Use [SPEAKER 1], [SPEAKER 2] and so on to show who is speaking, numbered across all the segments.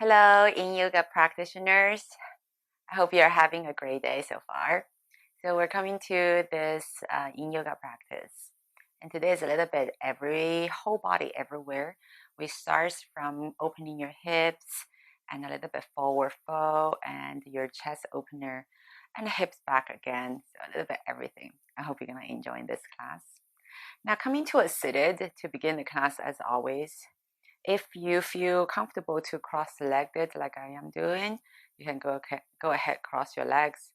[SPEAKER 1] Hello, Yin Yoga practitioners. I hope you're having a great day so far. So we're coming to this Yin Yoga practice. And today is a little bit every whole body everywhere. We start from opening your hips and a little bit forward fold and your chest opener and the hips back again. So a little bit everything. I hope you're going to enjoy this class. Now coming to a seated to begin the class as always. If you feel comfortable to cross-legged like I am doing, you can go ahead, cross your legs,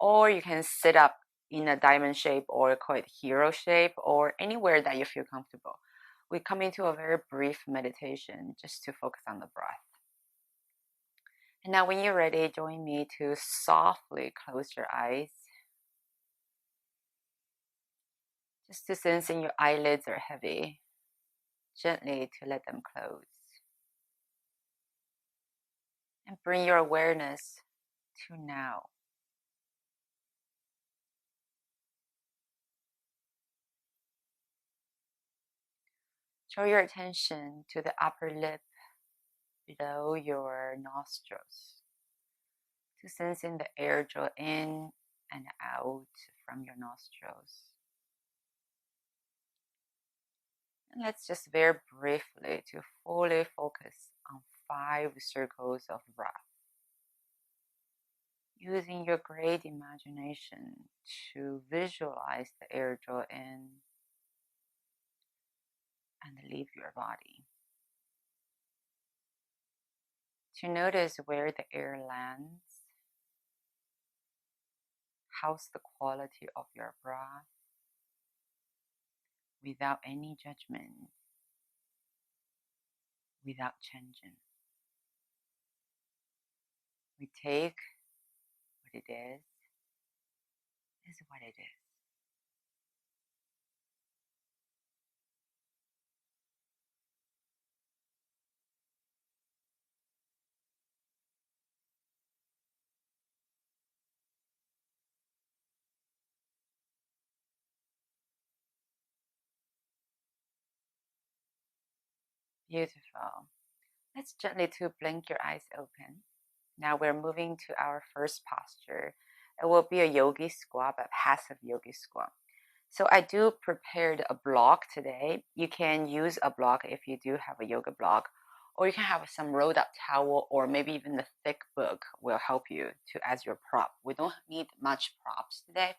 [SPEAKER 1] or you can sit up in a diamond shape or call it hero shape or anywhere that you feel comfortable. We come into a very brief meditation just to focus on the breath. And now when you're ready, join me to softly close your eyes. Just to sensing your eyelids are heavy, gently to let them close. And bring your awareness to now. Draw your attention to the upper lip below your nostrils, to sensing the air draw in and out from your nostrils. And let's just very briefly to fully focus on 5 circles of breath. Using your great imagination to visualize the air draw in and leave your body. To notice where the air lands. How's the quality of your breath without any judgment, without changing. We take what it is what it is. Beautiful. Let's gently to blink your eyes open. Now we're moving to our first posture. It will be a yogi squat, but passive yogi squat. So I do prepared a block today. You can use a block if you do have a yoga block, or you can have some rolled up towel, or maybe even a thick book will help you to as your prop. We don't need much props today.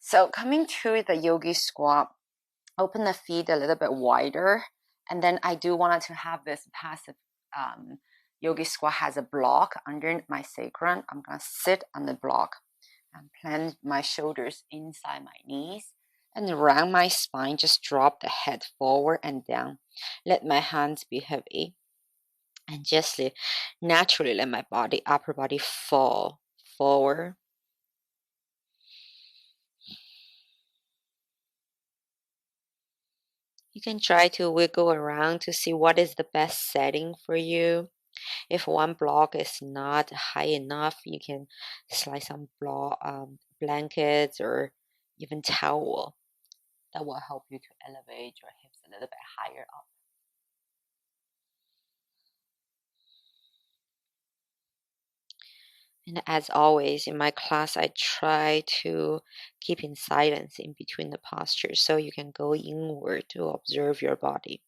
[SPEAKER 1] So coming to the yogi squat, open the feet a little bit wider. And then I do want to have this passive yogi squat has a block under my sacrum. I'm going to sit on the block and plant my shoulders inside my knees and around my spine. Just drop the head forward and down. Let my hands be heavy and just naturally let my upper body fall forward. You can try to wiggle around to see what is the best setting for you. If one block is not high enough, you can slide some blankets or even towel. That will help you to elevate your hips a little bit higher up. And as always in my class, I try to keep in silence in between the postures so you can go inward to observe your body.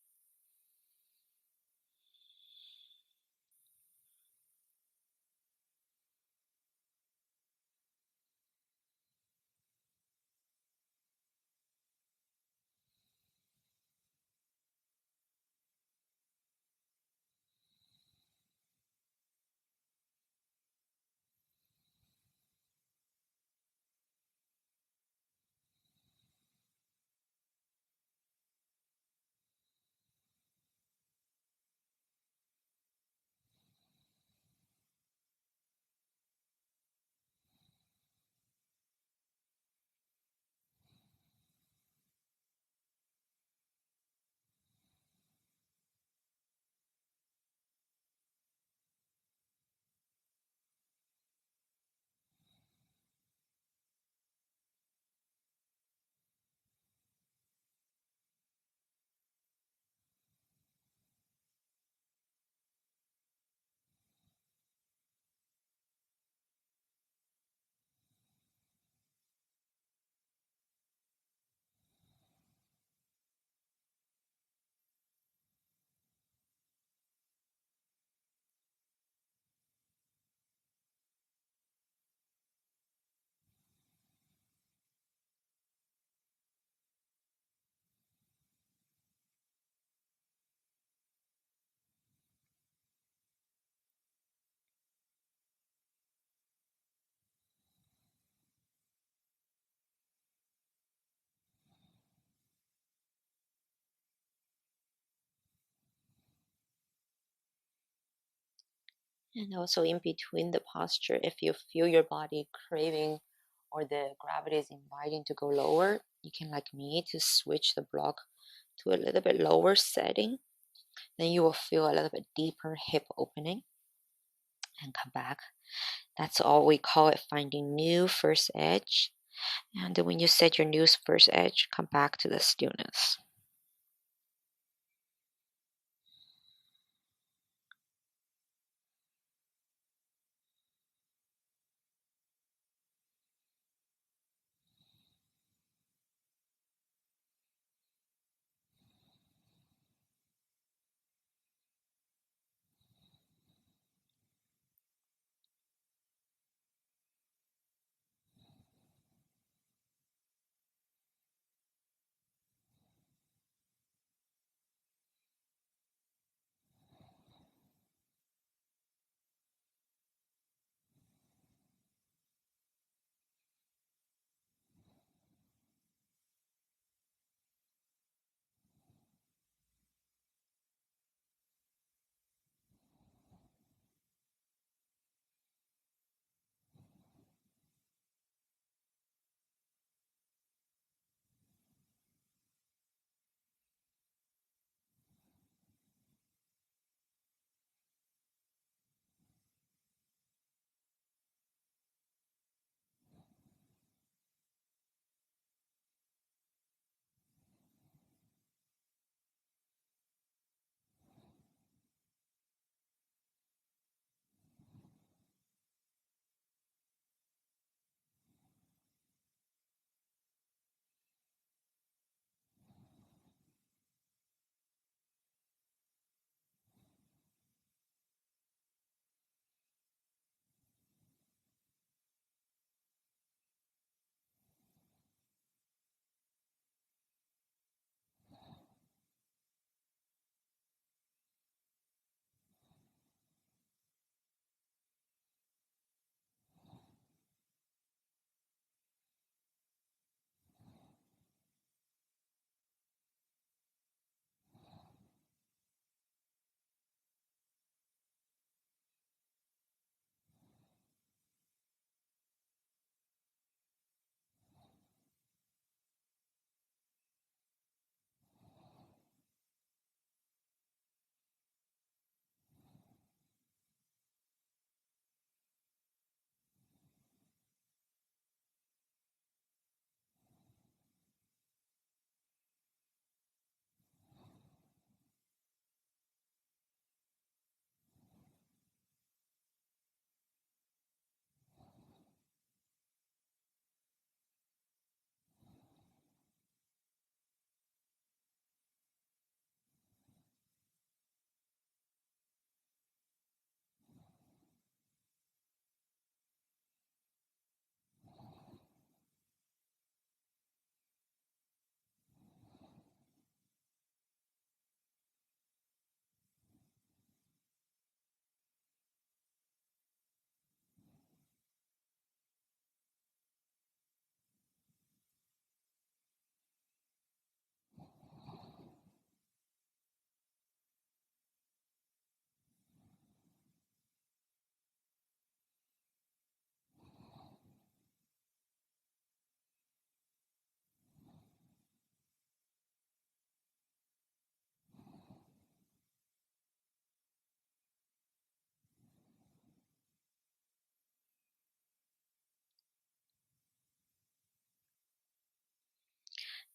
[SPEAKER 2] And also in between the posture, if you feel your body craving or the gravity is inviting to go lower, you can, like me, to switch the block to a little bit lower setting. Then you will feel a little bit deeper hip opening and come back. That's all we call it, finding new first edge. And when you set your new first edge, come back to the stillness.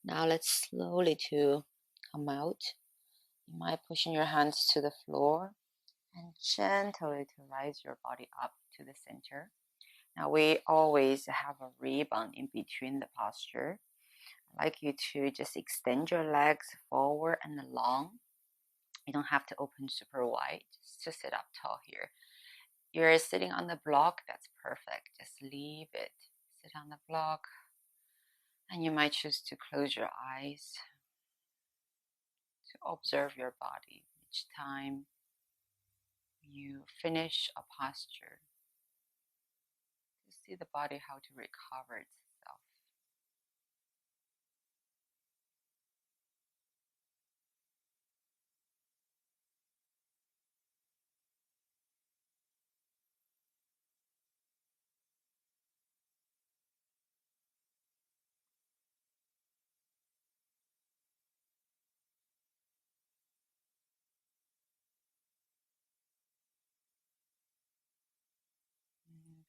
[SPEAKER 2] Now let's slowly to come out. You might pushing your hands to the floor and gently to rise your body up to the center. Now we always have a rebound in between the posture. I'd like you to just extend your legs forward and long. You don't have to open super wide, just to sit up tall here. You're sitting on the block, that's perfect. Just leave it. Sit on the block. And you might choose to close your eyes to observe your body each time you finish a posture. To see the body how to recover itself.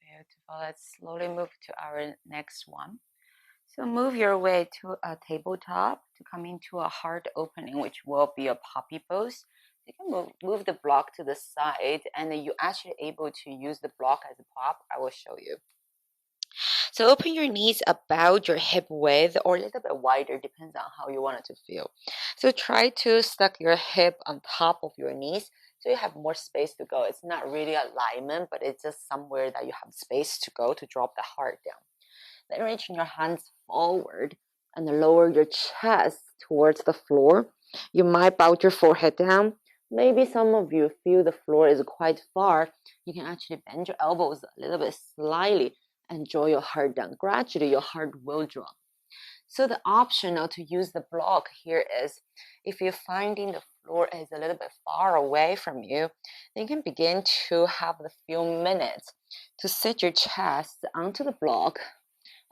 [SPEAKER 1] Beautiful. Let's slowly move to our next one. So move your way to a tabletop to come into a heart opening, which will be a poppy pose. You can move the block to the side, and then you're actually able to use the block as a prop. I will show you. So open your knees about your hip width or a little bit wider, depends on how you want it to feel. So try to stuck your hip on top of your knees so you have more space to go. It's not really alignment, but it's just somewhere that you have space to go to drop the heart down. Then reaching your hands forward and lower your chest towards the floor. You might bow your forehead down. Maybe some of you feel the floor is quite far. You can actually bend your elbows a little bit slightly and draw your heart down. Gradually, your heart will drop. So the option to use the block here is if you're finding the floor is a little bit far away from you, then you can begin to have the few minutes to sit your chest onto the block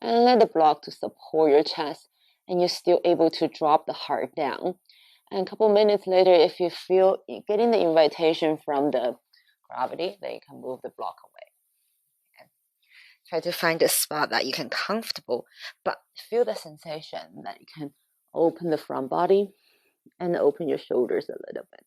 [SPEAKER 1] and let the block to support your chest, and you're still able to drop the heart down. And a couple minutes later, if you feel you're getting the invitation from the gravity, then you can move the block away. Okay. Try to find a spot that you can comfortable, but feel the sensation that you can open the front body and open your shoulders a little bit.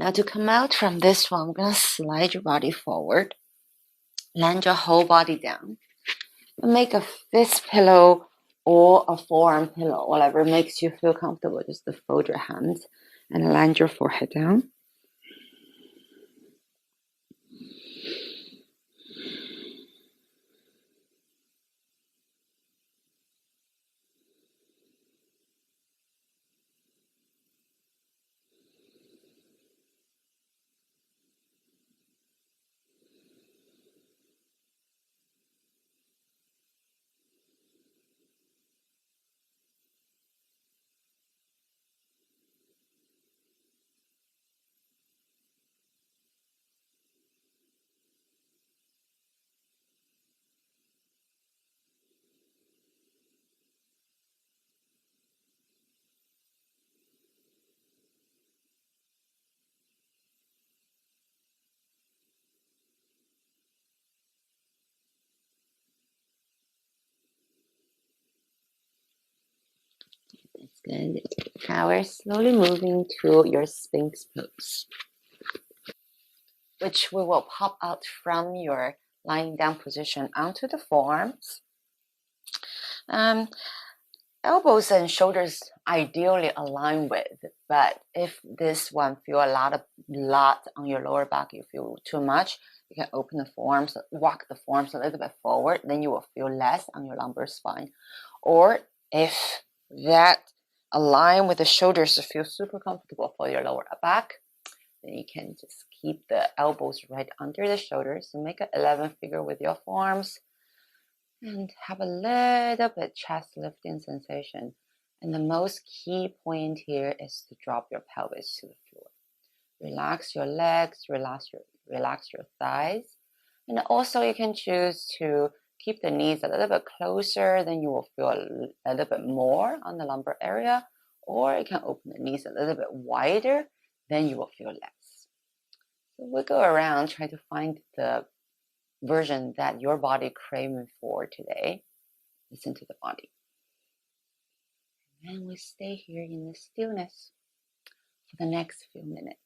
[SPEAKER 2] Now to come out from this one, I'm going to slide your body forward. Land your whole body down. And make a fist pillow or a forearm pillow, whatever makes you feel comfortable. Just to fold your hands and land your forehead down. That's good. Now we're slowly moving to your Sphinx Pose, which we will pop out from your lying down position onto the forearms. Elbows and shoulders ideally align with, but if this one feel a lot on your lower back, you feel too much, you can open the forearms, walk the forearms a little bit forward, then you will feel less on your lumbar spine. Or if that align with the shoulders to feel super comfortable for your lower back, then you can just keep the elbows right under the shoulders and make an 11 figure with your forearms. And have a little bit chest lifting sensation. And the most key point here is to drop your pelvis to the floor. Relax your legs, relax your thighs. And also you can choose to keep the knees a little bit closer, then you will feel a little bit more on the lumbar area. Or you can open the knees a little bit wider, then you will feel less. So we'll go around, try to find the version that your body craving for today. Listen to the body. And we stay here in the stillness for the next few minutes.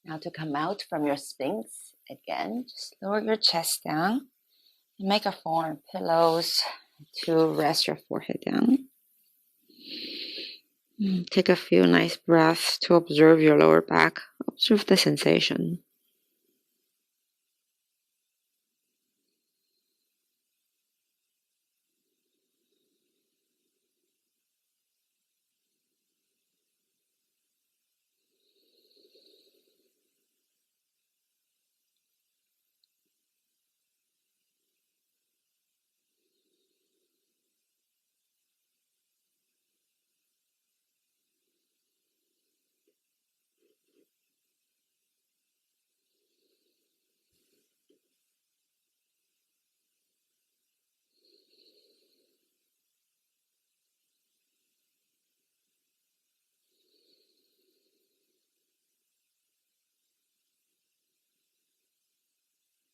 [SPEAKER 2] Now to come out from your Sphinx, again, just lower your chest down and make a form, pillows to rest your forehead down. Take a few nice breaths to observe your lower back. Observe the sensation.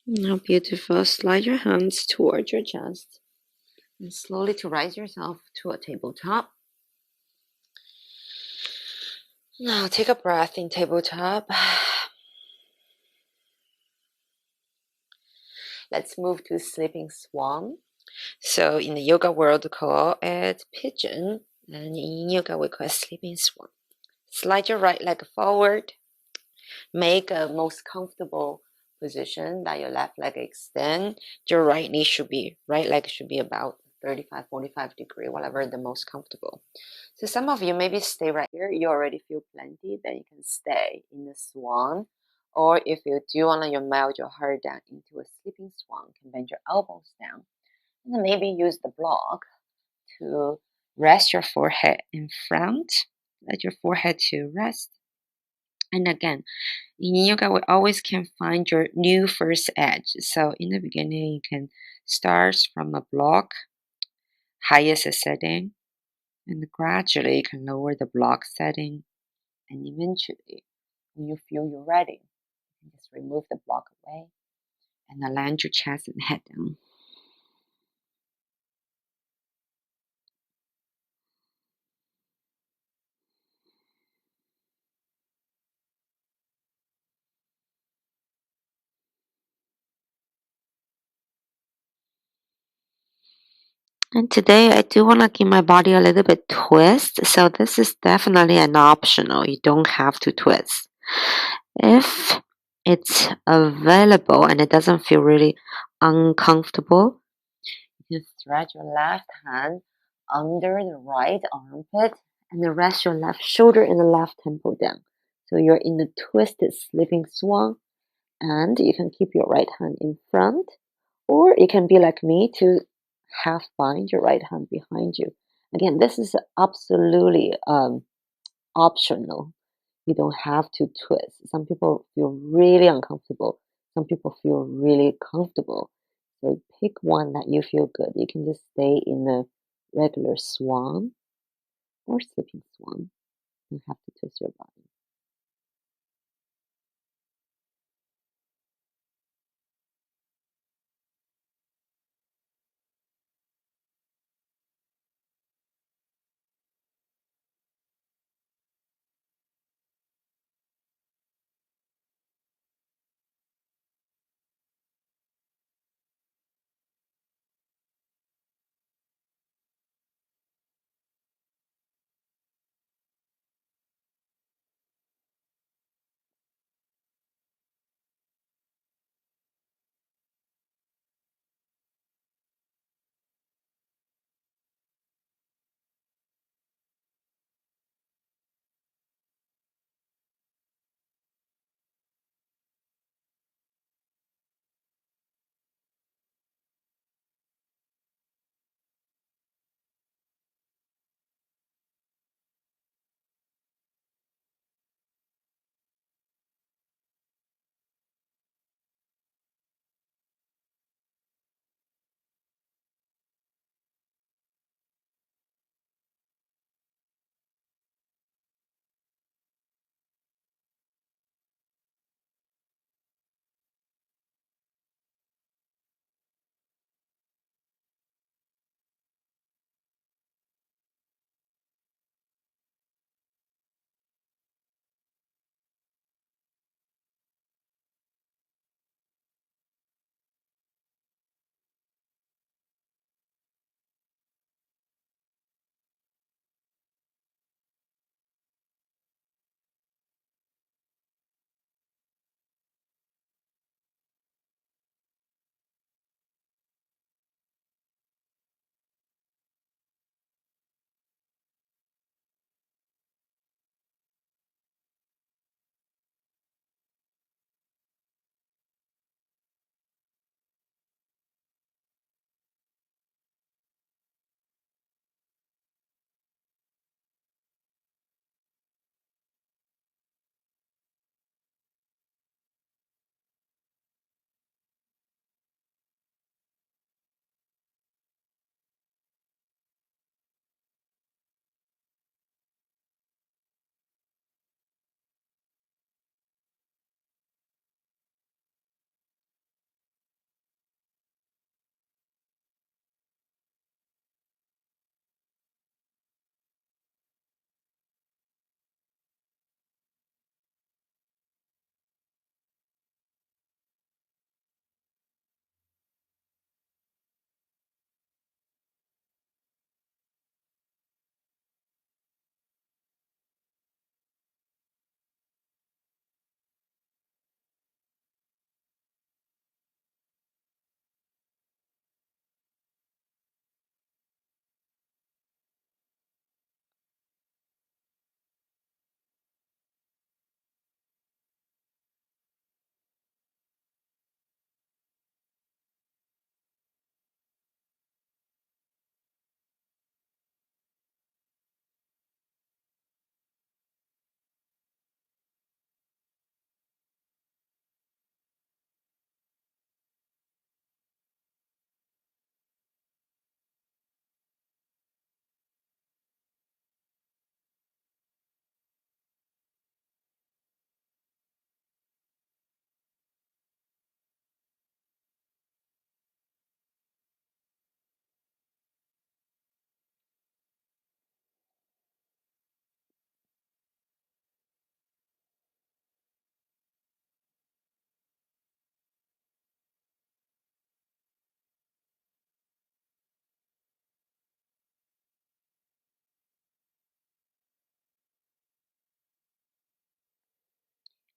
[SPEAKER 2] Now, beautiful. Slide your hands towards your chest and slowly to rise yourself to a tabletop. Now, take a breath in tabletop. Let's move to sleeping swan. So, in the yoga world, we call it pigeon, and in yoga, we call it sleeping swan. Slide your right leg forward. Make a most comfortable position that your left leg extend. Your right leg should be about 35, 45 degree, whatever the most comfortable. So some of you maybe stay right here. You already feel plenty, then you can stay in the swan. Or if you do want to melt your heart down into a sleeping swan, you can bend your elbows down. And then maybe use the block to rest your forehead in front. Let your forehead to rest. And again, in yoga, we always can find your new first edge. So in the beginning, you can start from a block, highest setting, and gradually you can lower the block setting. And eventually, when you feel you're ready, you can just remove the block away and then land your chest and head down. And today I do want to give my body a little bit twist. So this is definitely an optional. You don't have to twist. If it's available and it doesn't feel really uncomfortable, you thread your left hand under the right armpit and then rest your left shoulder and the left temple down. So you're in the twisted sleeping swan, and you can keep your right hand in front, or you can be like me to half bind your right hand behind you. Again, this is absolutely optional. You don't have to twist. Some people feel really uncomfortable. Some people feel really comfortable. So pick one that you feel good. You can just stay in the regular swan or sleeping swan. You have to twist your body.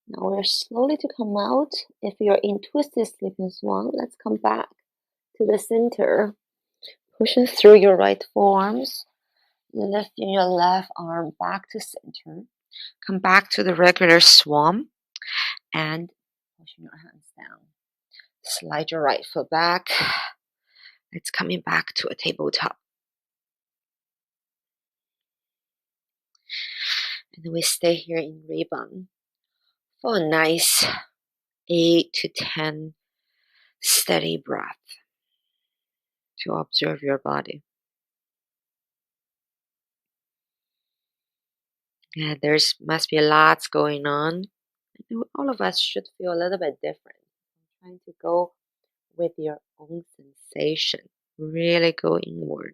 [SPEAKER 2] Now we're slowly to come out. If you're in twisted sleeping swan, let's come back to the center. Pushing through your right forearms, lifting your left arm back to center. Come back to the regular swan and pushing your hands down. Slide your right foot back. It's coming back to a tabletop. And we stay here in rebound for a nice 8 to 10 steady breath to observe your body. Yeah, there's must be lots going on. All of us should feel a little bit different. I'm trying to go with your own sensation. Really go inward.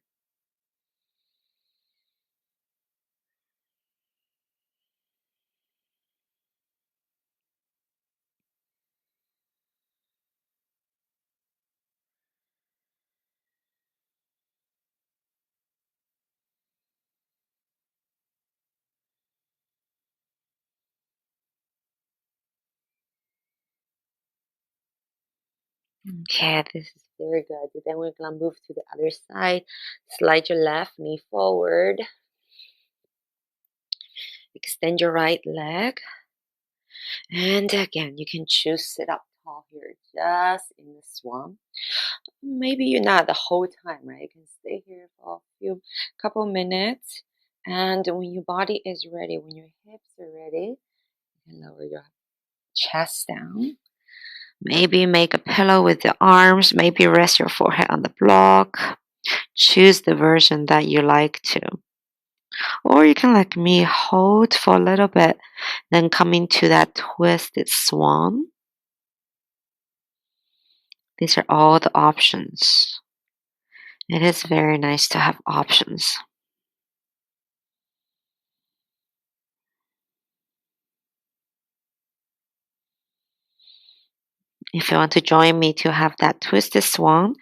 [SPEAKER 2] Okay, this is very good. Then we're gonna move to the other side. Slide your left knee forward. Extend your right leg. And again, you can choose sit up tall here, just in the swan. Maybe you're not the whole time, right? You can stay here for a couple minutes. And when your body is ready, when your hips are ready, you can lower your chest down. Maybe make a pillow with the arms. Maybe rest your forehead on the block. Choose the version that you like to. Or you can, like me, hold for a little bit, then come into that twisted swan. These are all the options. It is very nice to have options. If you want to join me to have that twisted swan,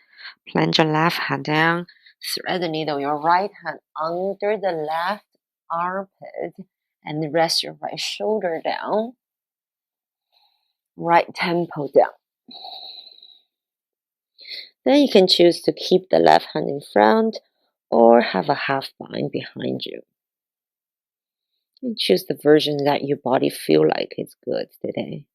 [SPEAKER 2] plant your left hand down, thread the needle, your right hand under the left armpit, and rest your right shoulder down, right temple down. Then you can choose to keep the left hand in front or have a half bind behind you. You choose the version that your body feel like is good today.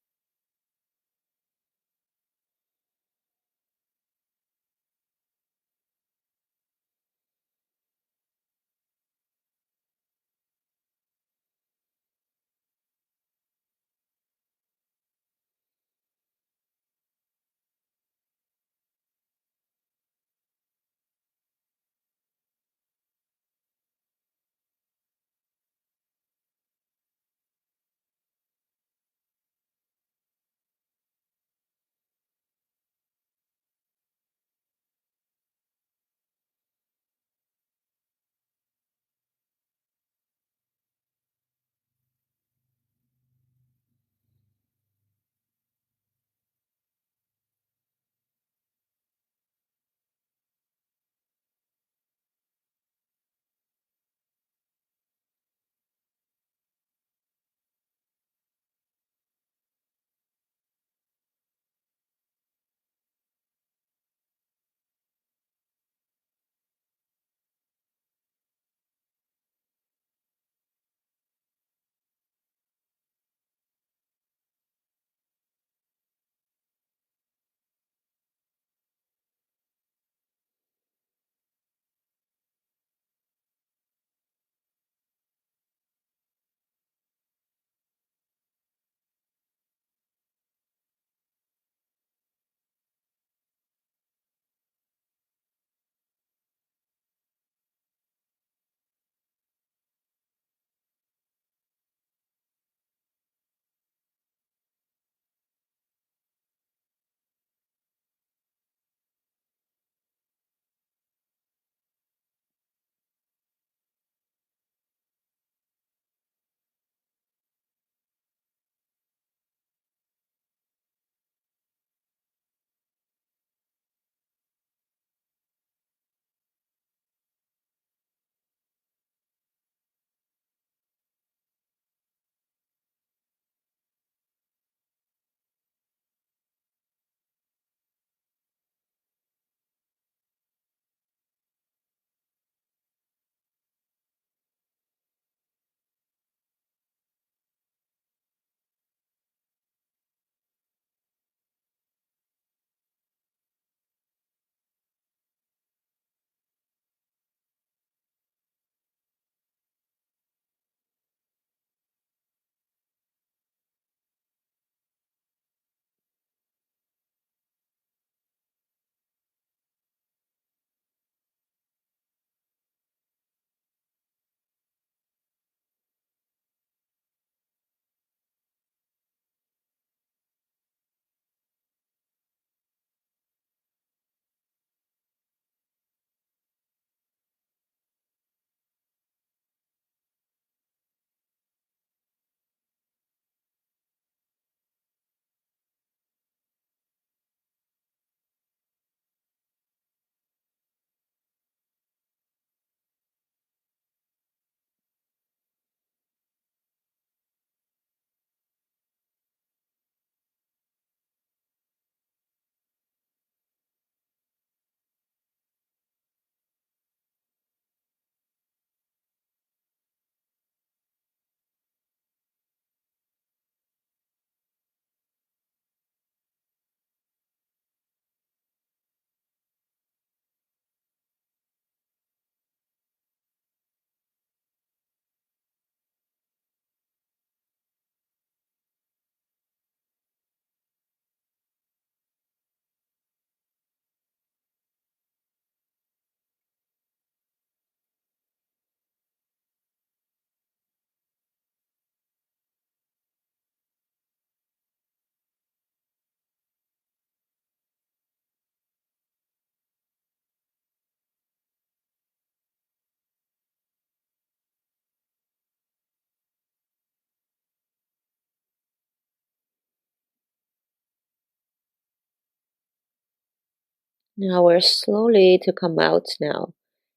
[SPEAKER 2] Now we're slowly to come out now.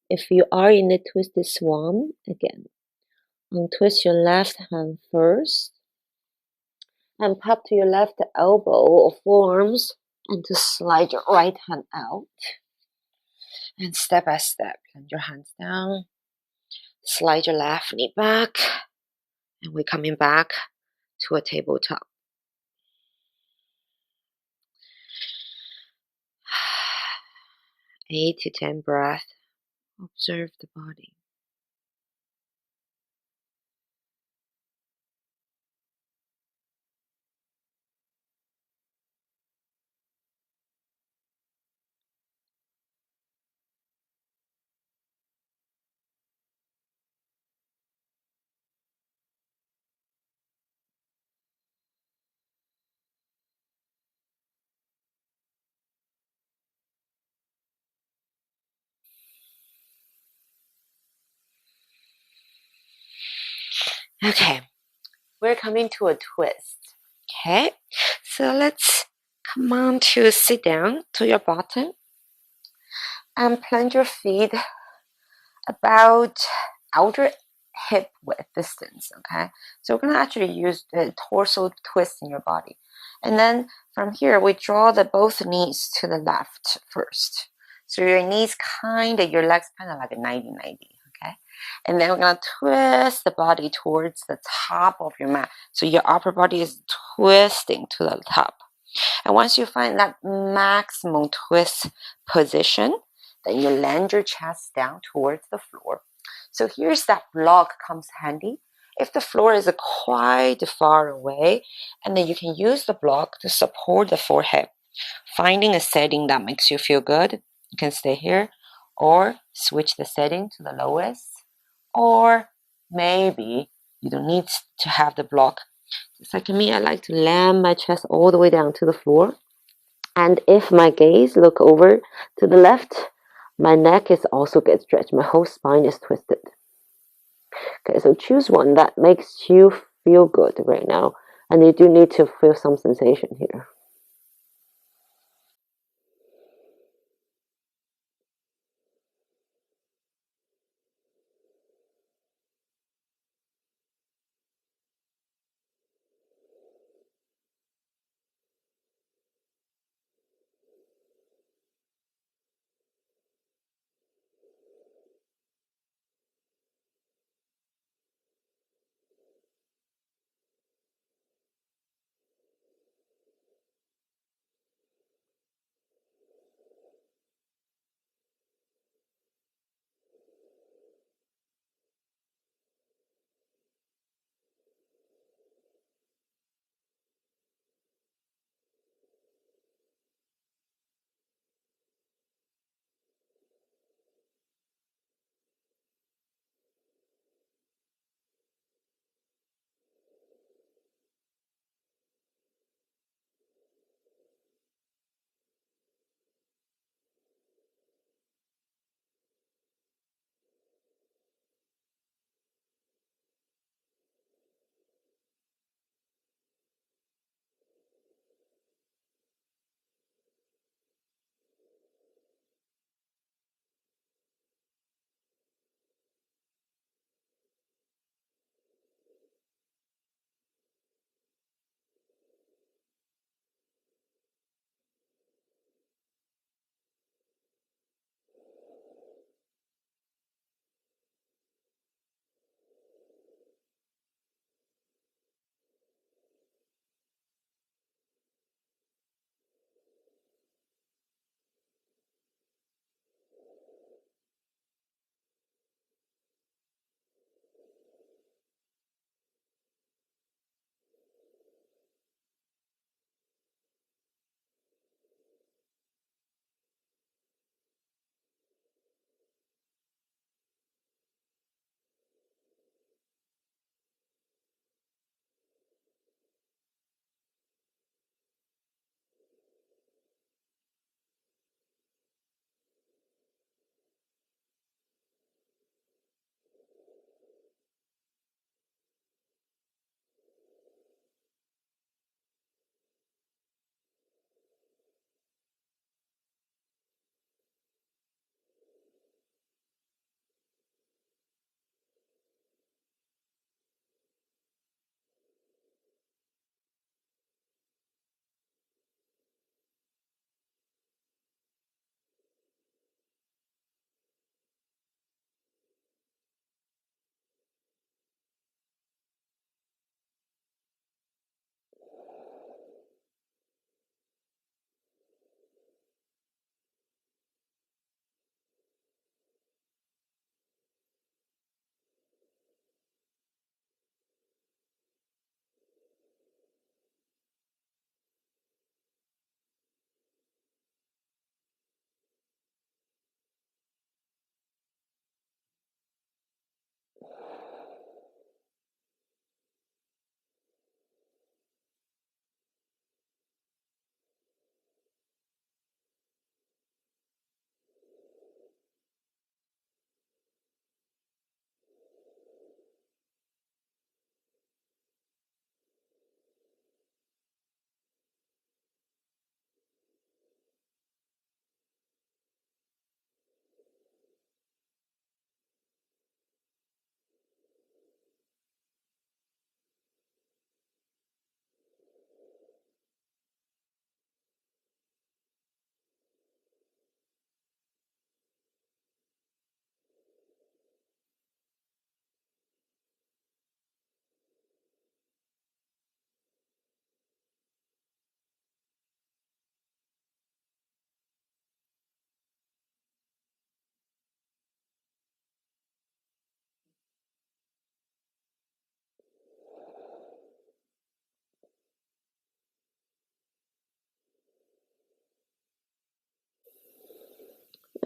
[SPEAKER 2] If you are in the twisted swan, again, untwist your left hand first and pop to your left elbow or forearms and to slide your right hand out. And step by step, plant your hands down, slide your left knee back, and we're coming back to a tabletop. Eight to 10 breaths. Observe the body. Okay, we're coming to a twist. Okay, so let's come on to sit down to your bottom and plant your feet about outer hip width distance. Okay, so we're going to actually use the torso twist in your body, and then from here we draw the both knees to the left first, so your knees your legs kind of like a 90-90. Okay, and then we're going to twist the body towards the top of your mat, so your upper body is twisting to the top. And once you find that maximum twist position, then you land your chest down towards the floor. So here's that block comes handy. If the floor is quite far away, and then you can use the block to support the forehead. Finding a setting that makes you feel good, you can stay here, or switch the setting to the lowest, or maybe you don't need to have the block. Just like me, I like to land my chest all the way down to the floor. And if my gaze look over to the left, my neck is also get stretched. My whole spine is twisted. Okay, so choose one that makes you feel good right now. And you do need to feel some sensation here.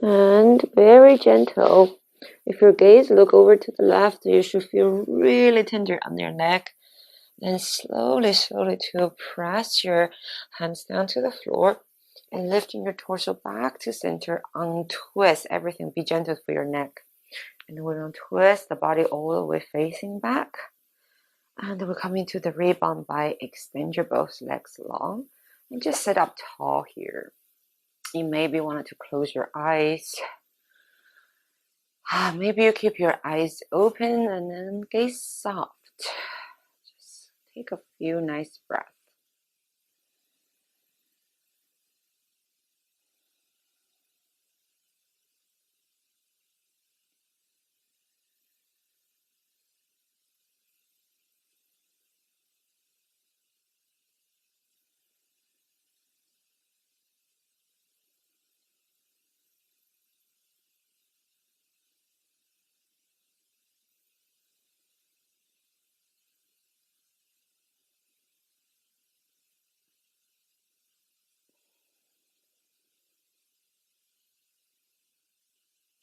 [SPEAKER 2] And very gentle. If your gaze look over to the left, you should feel really tender on your neck. Then slowly to press your hands down to the floor and lifting your torso back to center. Untwist everything. Be gentle for your neck. And we're going to twist the body all the way facing back. And we're coming to the rebound by extend your both legs long and just sit up tall here. You maybe wanted to close your eyes. Maybe you keep your eyes open and then gaze soft. Just take a few nice breaths.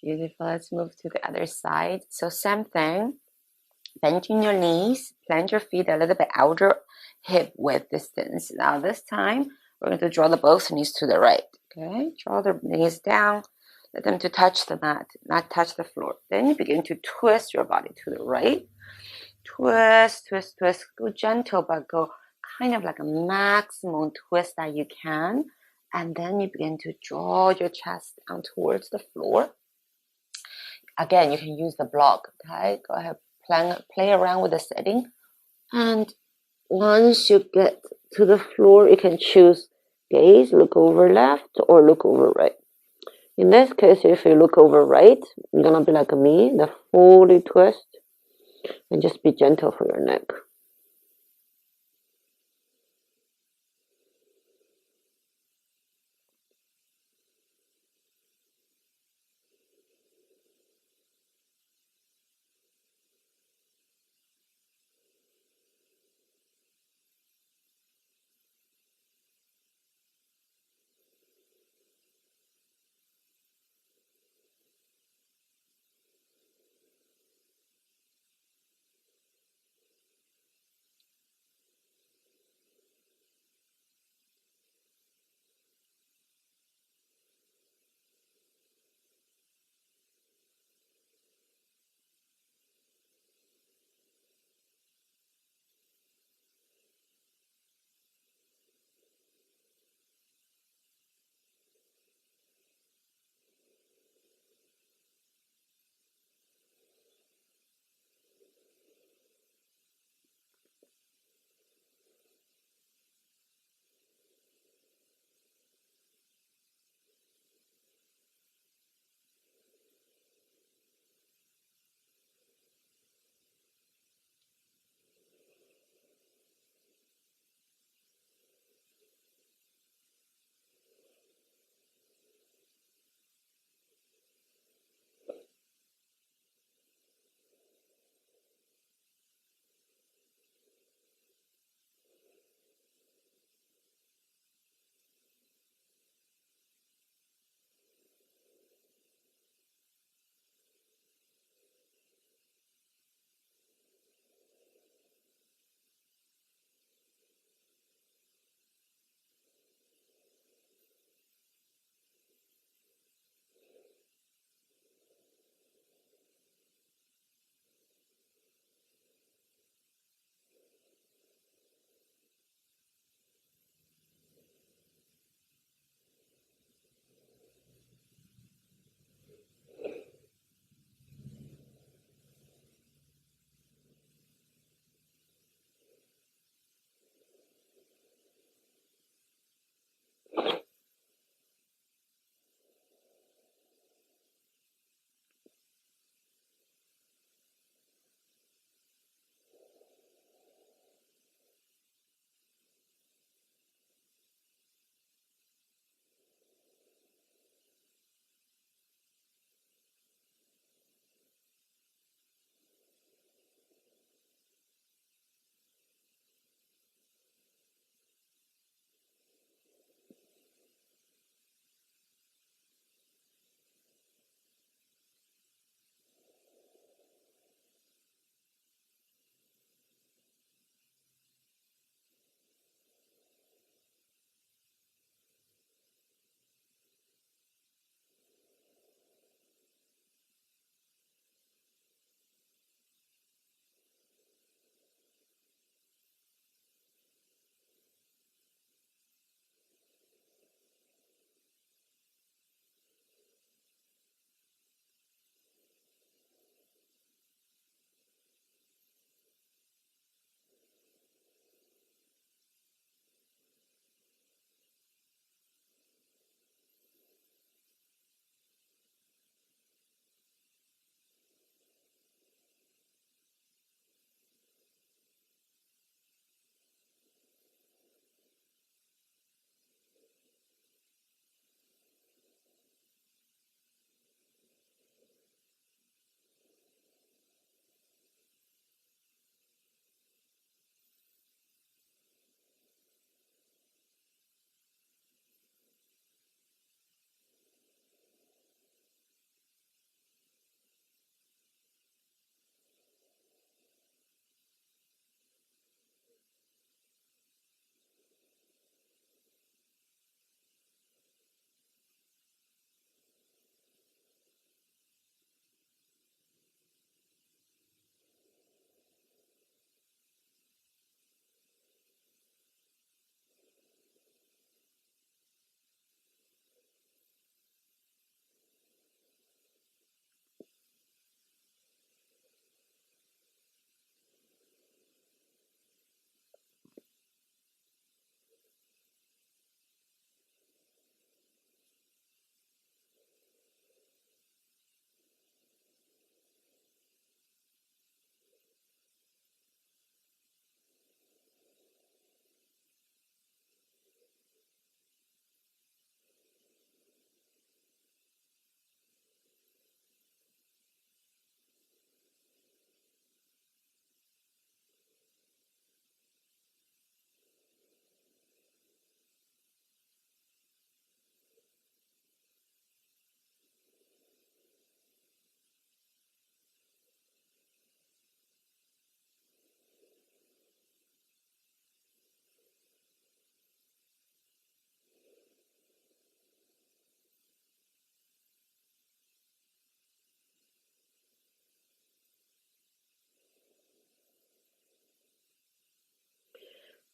[SPEAKER 2] Beautiful. Let's move to the other side. So same thing. Bending your knees, plant your feet a little bit outer hip width distance. Now this time, we're going to draw the both knees to the right. Okay, draw the knees down. Let them to touch the mat, not touch the floor. Then you begin to twist your body to the right. Twist, twist, twist. Go gentle, but go kind of like a maximum twist that you can. And then you begin to draw your chest down towards the floor. Again, you can use the block, okay? Go ahead, play around with the setting. And once you get to the floor, you can choose gaze, look over left, or look over right. In this case, if you look over right, you're gonna be like me, the fully twist, and just be gentle for your neck.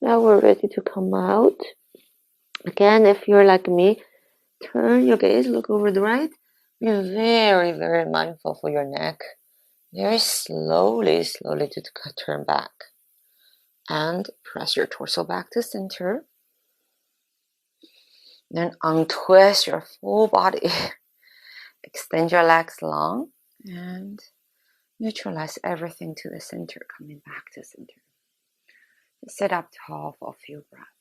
[SPEAKER 2] Now we're ready to come out. Again, if you're like me, turn your gaze, look over the right. Be very, very mindful for your neck. Very slowly to turn back. And press your torso back to center. Then untwist your full body. Extend your legs long and neutralize everything to the center, coming back to center. Sit up tall for a few breaths.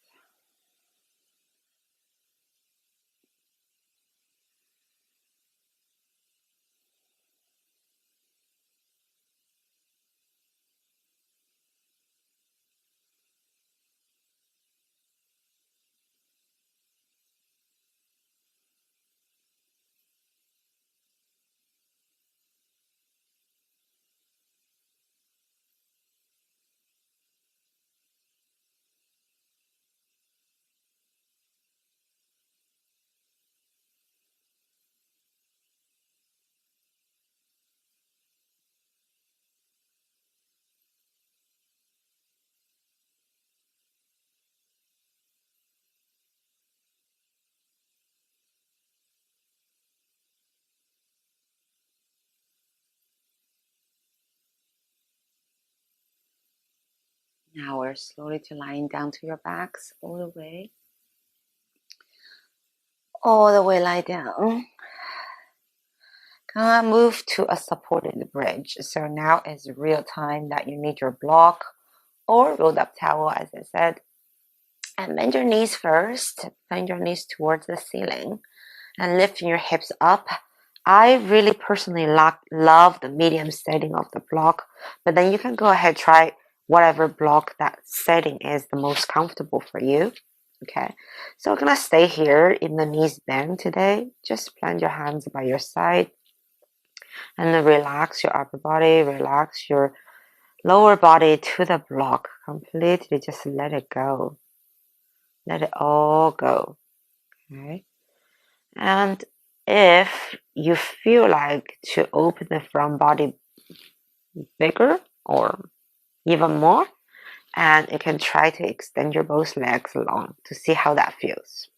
[SPEAKER 2] Now we're slowly to lying down to your backs all the way. All the way lie down. Move to a supported bridge. So now is real time that you need your block or rolled up towel, as I said. And bend your knees first. Bend your knees towards the ceiling and lifting your hips up. I really personally love the medium setting of the block, but then you can go ahead, try whatever block that setting is the most comfortable for you. Okay, so we're gonna stay here in the knees bend today. Just plant your hands by your side and then relax your upper body, relax your lower body to the block completely. Just let it go. Let it all go. Okay. And if you feel like to open the front body bigger or even more, and you can try to extend your both legs long to see how that feels.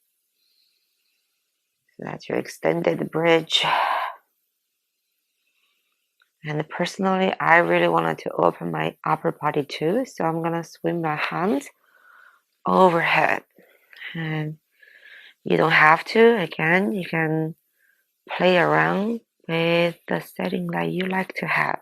[SPEAKER 2] So that's your extended bridge. And personally, I really wanted to open my upper body too, so I'm gonna swing my hands overhead. And you don't have to, again, you can play around with the setting that you like to have.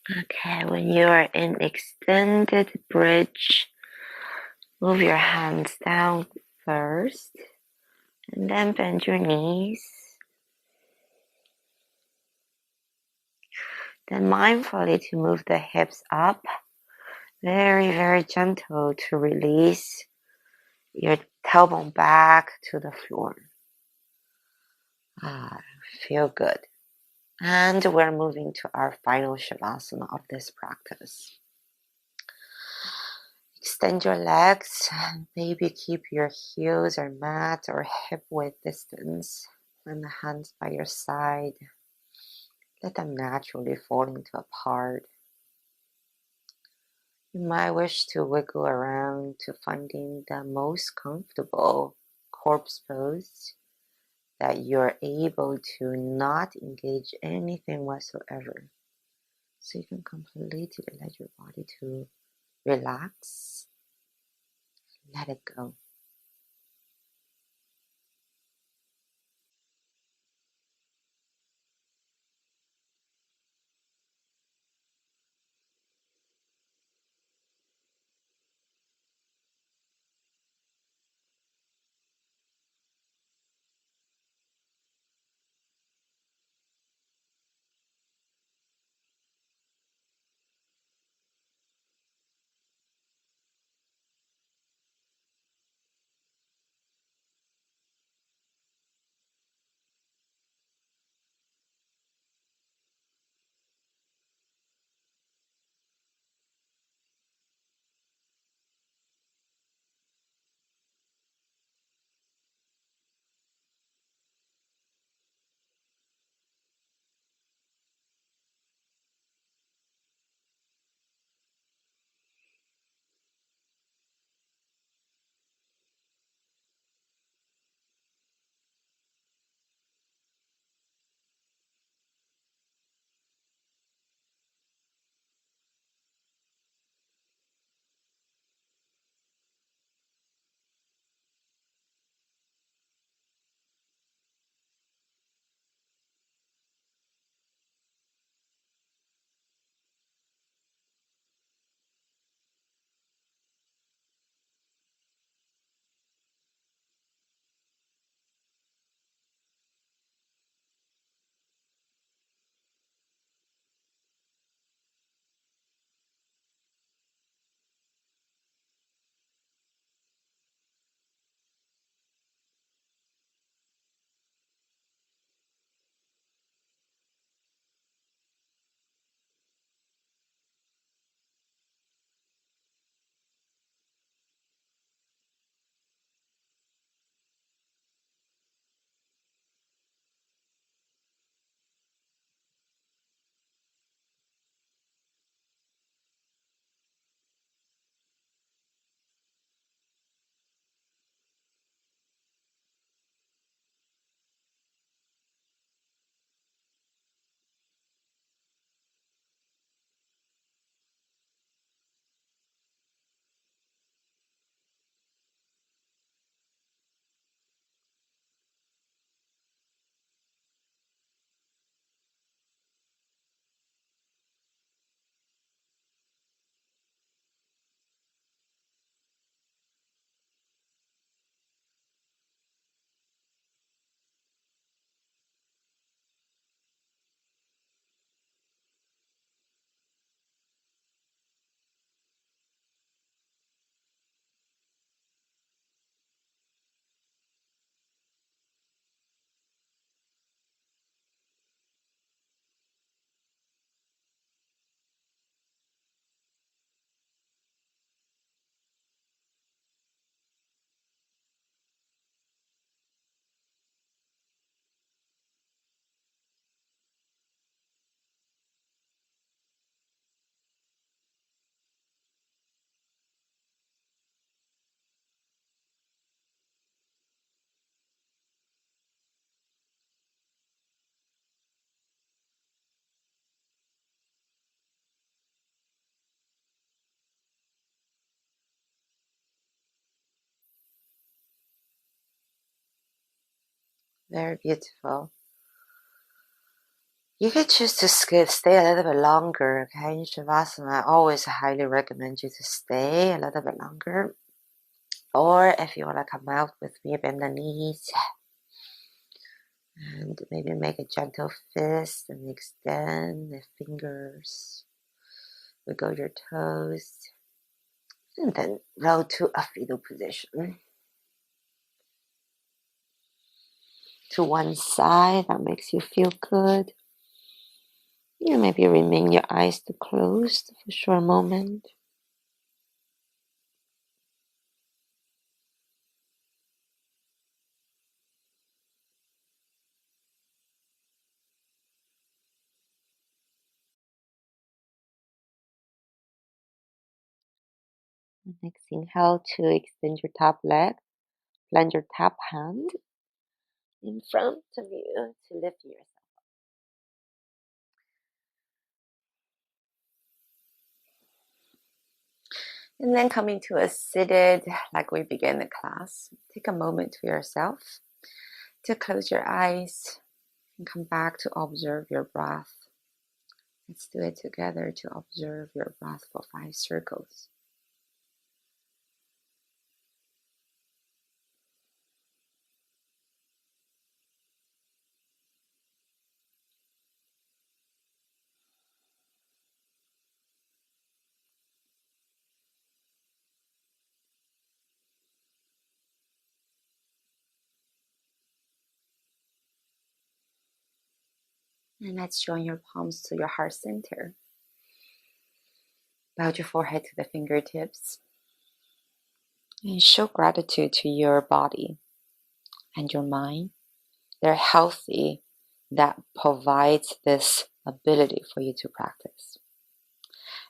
[SPEAKER 2] Okay, when you are in extended bridge, move your hands down first and then bend your knees. Then mindfully to move the hips up, very, very gentle to release your tailbone back to the floor. Feel good. And we're moving to our final Shavasana of this practice. Extend your legs, maybe keep your heels or mat or hip width distance, and the hands by your side. Let them naturally fall into a part. You might wish to wiggle around to finding the most comfortable corpse pose that you're able to not engage anything whatsoever. So you can completely let your body to relax, let it go. Very beautiful. You could choose to stay a little bit longer, okay? In Shavasana, I always highly recommend you to stay a little bit longer. Or if you want to come out with me, bend the knees and maybe make a gentle fist and extend the fingers. Wiggle your toes. And then roll to a fetal position. To one side, that makes you feel good. You maybe remain your eyes closed for a short moment. Next, inhale to extend your top leg. Plant your top hand in front of you to lift yourself. And then coming to a seated, like we began the class, take a moment to yourself to close your eyes and come back to observe your breath. Let's do it together to observe your breath for 5 circles. And let's join your palms to your heart center. Bow your forehead to the fingertips. And show gratitude to your body and your mind. They're healthy, that provides this ability for you to practice.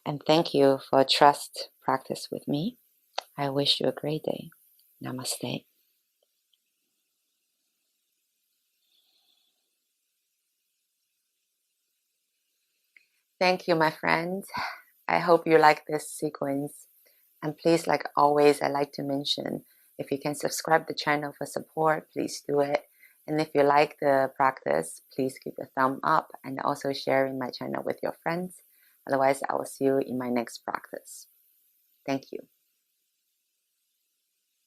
[SPEAKER 2] And thank you for trust practice with me. I wish you a great day. Namaste. Thank you, my friends. I hope you like this sequence. And please, like always, I like to mention, if you can subscribe the channel for support, please do it. And if you like the practice, please give a thumb up and also sharing my channel with your friends. Otherwise, I will see you in my next practice. Thank you.